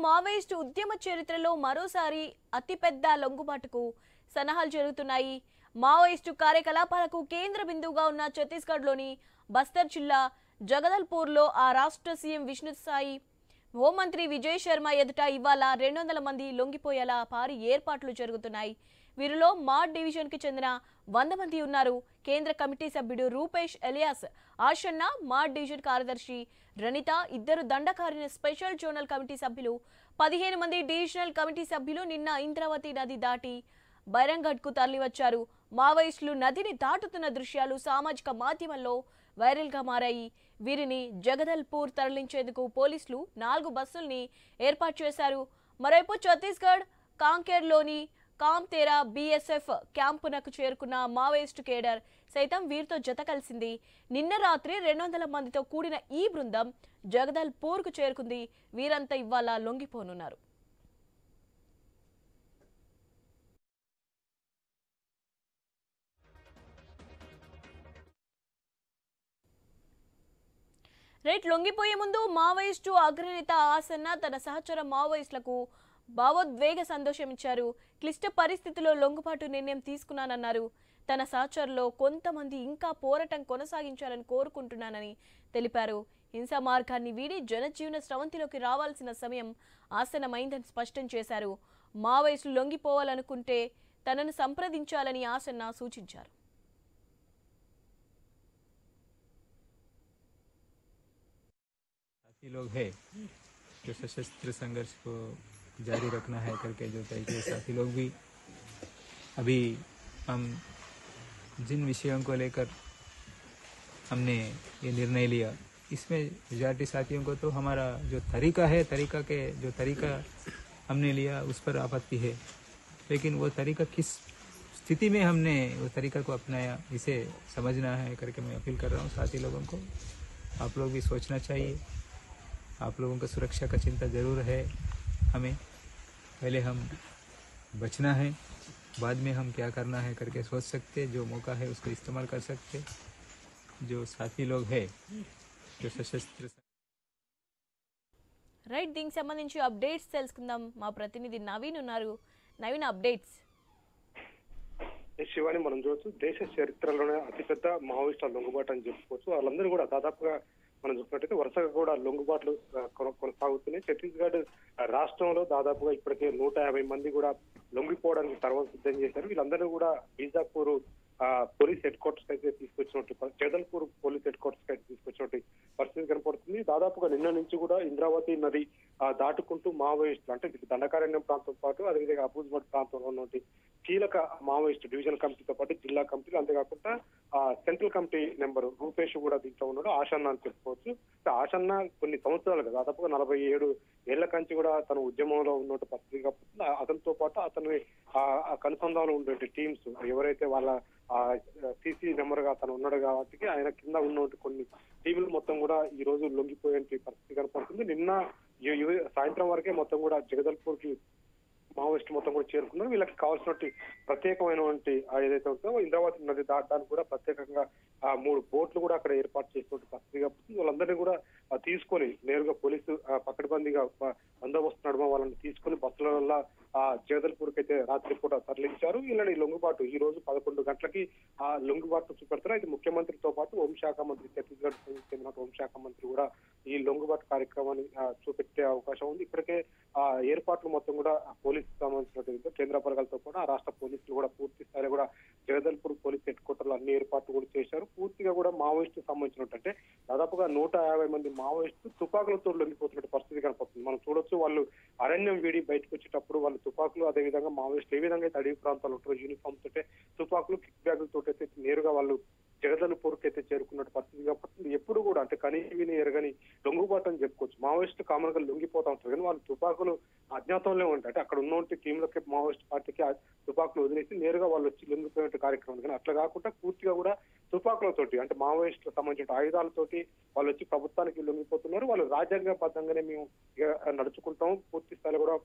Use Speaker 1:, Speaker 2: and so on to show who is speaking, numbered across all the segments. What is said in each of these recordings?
Speaker 1: Maoist ఉద్యమ చరిత్రలో మరోసారి అతిపెద్ద లొంగుబాటుకు సన్నాహాలు జరుగుతున్నాయి. మావోయిస్టు కార్యకలాపాలకు కేంద్ర బిందువుగా ఉన్న ఛత్తీస్గఢ్లోని బస్తర్ జిల్లా జగదల్పూర్లో ఆ రాష్ట్ర సీఎం విష్ణుసాయి హోంమంత్రి విజయ్ శర్మ ఎదుట ఇవాళ 200 మంది లొంగిపోయేలా భారీ ఏర్పాట్లు జరుగుతున్నాయి. వీరిలో మాడ్ డివిజన్ కి చెందిన 100 మంది ఉన్నారు. కేంద్ర కమిటీ సభ్యుడు రూపేష్ ఎలియాస్ ఆషన్న, మాడ్ డివిజన్ కార్యదర్శి రణిత, ఇద్దరు దండకారిన స్పెషల్ జోనల్ కమిటీ సభ్యులు, 15 మంది డివిజనల్ కమిటీ సభ్యులు నిన్న ఇంద్రావతి నది దాటి బైరంగఢ్ కు తరలివచ్చారు. మావోయిస్టులు నదిని దాటుతున్న దృశ్యాలు సామాజిక మాధ్యమాల్లో వైరల్ గా మారాయి. వీరిని జగదల్పూర్ తరలించేందుకు పోలీసులు 4 బస్సుల్ని ఏర్పాటు చేశారు. మరోవైపు ఛత్తీస్గఢ్ కాంకేర్లోని కామ్తేరా బీఎస్ఎఫ్ క్యాంపునకు చేరుకున్న మావోయిస్టు కేడర్ సైతం వీరితో జత కలిసింది. నిన్న రాత్రి 200 మందితో కూడిన ఈ బృందం జగదల్పూర్కు చేరుకుంది. వీరంతా ఇవాళ లొంగిపోనున్నారు. లొంగిపోయే ముందు మావోయిస్టు అగ్రనేత ఆసన్న తన సహచర మావోయిస్టులకు భావోద్వేగ సంతోషం ఇచ్చారు. క్లిష్ట పరిస్థితిలో లొంగుబాటు నిర్ణయం తీసుకున్నానన్నారు. తన సహచరులో కొంతమంది ఇంకా పోరాటం కొనసాగించాలని కోరుకుంటున్నానని తెలిపారు. హింసా మార్గాన్ని వీడి జనజీవన స్రవంతిలోకి రావాల్సిన సమయం ఆసన్నమైందని స్పష్టం చేశారు. మావోయిస్టులు లొంగిపోవాలనుకుంటే తనను సంప్రదించాలని ఆసన్న సూచించారు.
Speaker 2: लोग है जो सशस्त्र संघर्ष को जारी रखना है करके जो तय किए साथी लोग भी अभी हम जिन विषयों को लेकर हमने ये निर्णय लिया इसमें मेजॉरिटी साथियों को तो हमारा जो तरीका है जो तरीका हमने लिया उस पर आपत्ति है, लेकिन वो तरीका किस स्थिति में हमने वो तरीका को अपनाया इसे समझना है करके मैं अपील कर रहा हूँ साथी लोगों को। आप लोग भी सोचना चाहिए। आप लोगों का सुरक्षा का चिंता जरूर है। हमें पहले हम बचना है, बाद में हम क्या करना है करके सोच सकते। जो मौका है उसको इस्तेमाल कर सकते। जो साथी लोग हैं जो सशस्त्र
Speaker 1: రైట్, దీనికి సంబంధించి అప్డేట్స్ తెలుసుకుందాం. మా ప్రతినిధి నవీన్ ఉన్నారు. నవీన్, అప్డేట్స్.
Speaker 3: శివాని, మనం చూడొచ్చు దేశ చరిత్రలోనే అతిపెద్ద మావోయిస్టుల లొంగుబాటు అని చెప్పుకోవచ్చు. వాళ్ళందరూ కూడా దాదాపుగా మనం చూసినట్టయితే వరుసగా కూడా లొంగుబాట్లు కొనసాగుతున్నాయి. ఛత్తీస్గఢ్ రాష్ట్రంలో దాదాపుగా ఇప్పటికే 150 మంది కూడా లొంగిపోవడానికి సర్వం సిద్ధం చేశారు. వీళ్ళందరూ కూడా బీజాపూర్ పోలీస్ హెడ్ క్వార్టర్స్ అయితే తీసుకొచ్చినట్టు, జగదల్పూర్ పోలీస్ హెడ్ క్వార్టర్స్ అయితే తీసుకొచ్చినట్టు పరిస్థితి కనపడుతుంది. దాదాపుగా నిన్న నుంచి కూడా ఇంద్రావతి నది దాటుకుంటూ మావోయిస్టులు అంటే దండకారణ్యం ప్రాంతం పాటు అదేవిధంగా అబూజ్మఠ్ ప్రాంతంలో ఉన్నటువంటి కీలక మావోయిస్టు డివిజనల్ కమిటీతో పాటు జిల్లా కమిటీలు, అంతేకాకుండా సెంట్రల్ కమిటీ నెంబర్ రూపేష్ కూడా దీంట్లో ఉన్నాడు. ఆషన్న అని చెప్పుకోవచ్చు. ఆషన్న కొన్ని సంవత్సరాలుగా దాదాపుగా 47 ఏళ్ల కంచి కూడా తన ఉద్యమంలో ఉన్నట్టు పరిస్థితి కాబట్టి అతనితో పాటు అతని కనుసంధానంలో ఉండే టీమ్స్ ఎవరైతే వాళ్ళ సిసి నెంబర్ గా తను ఉన్నాడు కాబట్టి ఆయన కింద ఉన్నటువంటి కొన్ని టీములు మొత్తం కూడా ఈ రోజు లొంగిపోయే పరిస్థితి కనపడుతుంది. నిన్న సాయంత్రం వరకే మొత్తం కూడా జగదల్పూర్ కి మావోయిస్టు మొత్తం కూడా చేరుకున్నారు. వీళ్ళకి కావాల్సినటువంటి ప్రత్యేకమైనటువంటి ఏదైతే ఉంటుందో ఇంద్రావతి నది దాటడానికి కూడా ప్రత్యేకంగా 3 బోట్లు కూడా అక్కడ ఏర్పాటు చేసినటువంటి పరిస్థితి కాబట్టి వాళ్ళందరినీ కూడా తీసుకొని నేరుగా పోలీసు పకడ్బందీగా బందోబస్తు నడుమ వాళ్ళని తీసుకుని బస్సుల వల్ల జగదల్పూర్ కి అయితే రాత్రి పూట తరలించారు. వీళ్ళని లొంగుబాటు ఈ రోజు 11 గంటలకి లొంగుబాటు చూపెడతారు. అయితే ముఖ్యమంత్రితో పాటు హోంశాఖ మంత్రి, ఛత్తీస్గఢ్ చెందిన హోంశాఖ మంత్రి కూడా ఈ లొంగుబాటు కార్యక్రమాన్ని చూపెట్టే అవకాశం ఉంది. ఇప్పటికే ఏర్పాట్లు మొత్తం కూడా పోలీసు సంబంధించినటువంటి కేంద్ర బలగాలతో కూడా రాష్ట్ర పోలీసులు కూడా పూర్తి స్థాయిలో కూడా జగదల్పూర్ పోలీస్ హెడ్ క్వార్టర్లో అన్ని ఏర్పాట్లు కూడా చేశారు. పూర్తిగా కూడా మావోయిస్టు సంబంధించినట్టు దాదాపుగా 150 మంది మావోయిస్టులు తుపాకులతో లొంగిపోతున్న పరిస్థితి కనపడుతుంది. మనం చూడొచ్చు, వాళ్ళు అరణ్యం వీడి బయటకు వచ్చేటప్పుడు వాళ్ళు తుపాకులు, అదేవిధంగా మావోయిస్టులు ఏ విధంగా అయితే అడవి ప్రాంతాలు ఉంటారో యూనిఫామ్ తోటే తుపాకులు, కిక్ బ్యాగులతో అయితే నేరుగా వాళ్ళు జగదల్పూర్కి అయితే చేరుకున్న పరిస్థితి కాబట్టి ఎప్పుడు కూడా అంటే కనీ విని ఎరగని లొంగుబాటు అని చెప్పుకోవచ్చు. మావోయిస్టు కామన్ గా లొంగిపోతా ఉంటారు కానీ వాళ్ళు తుపాకులు అజ్ఞాతంలో ఉంటాయి. అంటే అక్కడ ఉన్నటువంటి టీంలకి మావోయిస్ట్ పార్టీకి తుపాకులు వదిలేసి నేరుగా వాళ్ళు వచ్చి లొంగిపోయే కార్యక్రమం. కానీ అట్లా కాకుండా పూర్తిగా కూడా తుపాకులతోటి అంటే మావోయిస్టులకు సంబంధించిన ఆయుధాలతోటి వాళ్ళు వచ్చి ప్రభుత్వానికి లొంగిపోతున్నారు. వాళ్ళు రాజ్యాంగబద్ధంగానే మేము నడుచుకుంటాం, పూర్తి స్థాయిలో కూడా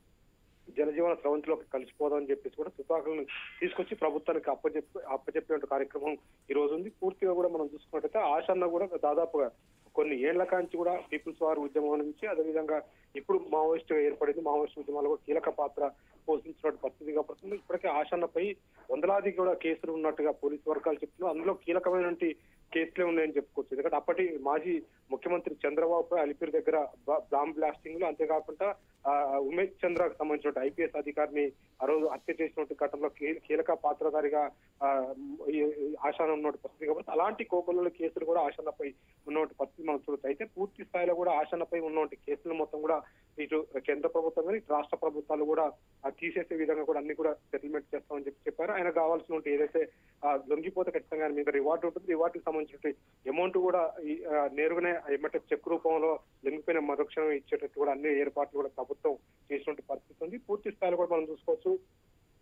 Speaker 3: జనజీవన స్రవంతిలోకి కలిసిపోదామని చెప్పేసి కూడా తుపాకులను తీసుకొచ్చి ప్రభుత్వానికి అప్పచెప్పే కార్యక్రమం ఈ రోజు ఉంది. పూర్తిగా కూడా మనం చూసుకున్నట్టయితే ఆశన్న కూడా దాదాపుగా కొన్ని ఏళ్ల కాంచి కూడా పీపుల్స్ వార్ ఉద్యమం నుంచి అదేవిధంగా ఇప్పుడు మావోయిస్ట్ ఏర్పడింది. మావోయిస్ట్ ఉద్యమాలు కూడా కీలక పాత్ర పోషించిన పరిస్థితి కాబట్టి ఇప్పటికే ఆశన్నపై వందలాది కూడా కేసులు ఉన్నట్టుగా పోలీసు వర్గాలు చెప్తున్నారు. అందులో కీలకమైన కేసులే ఉన్నాయని చెప్పుకోవచ్చు. ఎందుకంటే అప్పటి మాజీ ముఖ్యమంత్రి చంద్రబాబుపై అలిపిరి దగ్గర బాంబ్ బ్లాస్టింగ్లు, అంతేకాకుండా ఉమేష్ చంద్రకు సంబంధించిన ఐపీఎస్ అధికారిని ఆ రోజు హత్య చేసినట్టు ఘటనలో కీలక పాత్రధారిగా ఆశాన ఉన్న పరిస్థితి కాబట్టి అలాంటి కోపంలో కేసులు కూడా ఆశాలపై ఉన్నటువంటి పరిస్థితి మనం చూడవచ్చు. అయితే పూర్తి స్థాయిలో కూడా ఆశాలపై ఉన్నటువంటి కేసులు మొత్తం కూడా ఇటు కేంద్ర ప్రభుత్వం కానీ ఇటు రాష్ట్ర ప్రభుత్వాలు కూడా తీసేసే విధంగా కూడా అన్ని కూడా సెటిల్మెంట్ చేస్తామని చెప్పారు. ఆయన కావాల్సిన ఏదైతే లొంగిపోతే ఖచ్చితంగా మీద రివార్డు ఉంటుంది. రివార్డుకి సంబంధించిన అమౌంట్ కూడా నేరుగానే ఏమంటే చెక్ రూపంలో లొంగిపోయిన మరుక్షణం ఇచ్చేటట్టు కూడా అన్ని ఏర్పాట్లు కూడా ప్రభుత్వం చేసినటువంటి పరిస్థితి ఉంది. పూర్తి స్థాయిలో కూడా మనం చూసుకోవచ్చు.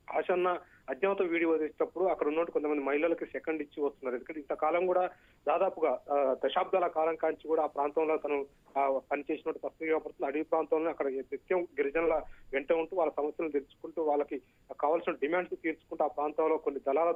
Speaker 3: ఆశన్న అజ్ఞాత వీడియో వదిలేటప్పుడు అక్కడ ఉన్నట్టు కొంతమంది మహిళలకు సెకండ్ ఇచ్చి వస్తున్నారు. ఎందుకంటే ఇంతకాలం కూడా దాదాపుగా దశాబ్దాల కాలం కాంచి కూడా ఆ ప్రాంతంలో తను పనిచేసినట్టు పరిస్థితి కాబట్టి అడవి ప్రాంతంలో అక్కడ నిత్యం గిరిజనుల వెంట ఉంటూ వాళ్ళ సమస్యలను తెలుసుకుంటూ వాళ్ళకి కావాల్సిన డిమాండ్స్ తీర్చుకుంటూ ఆ ప్రాంతంలో కొన్ని దళాల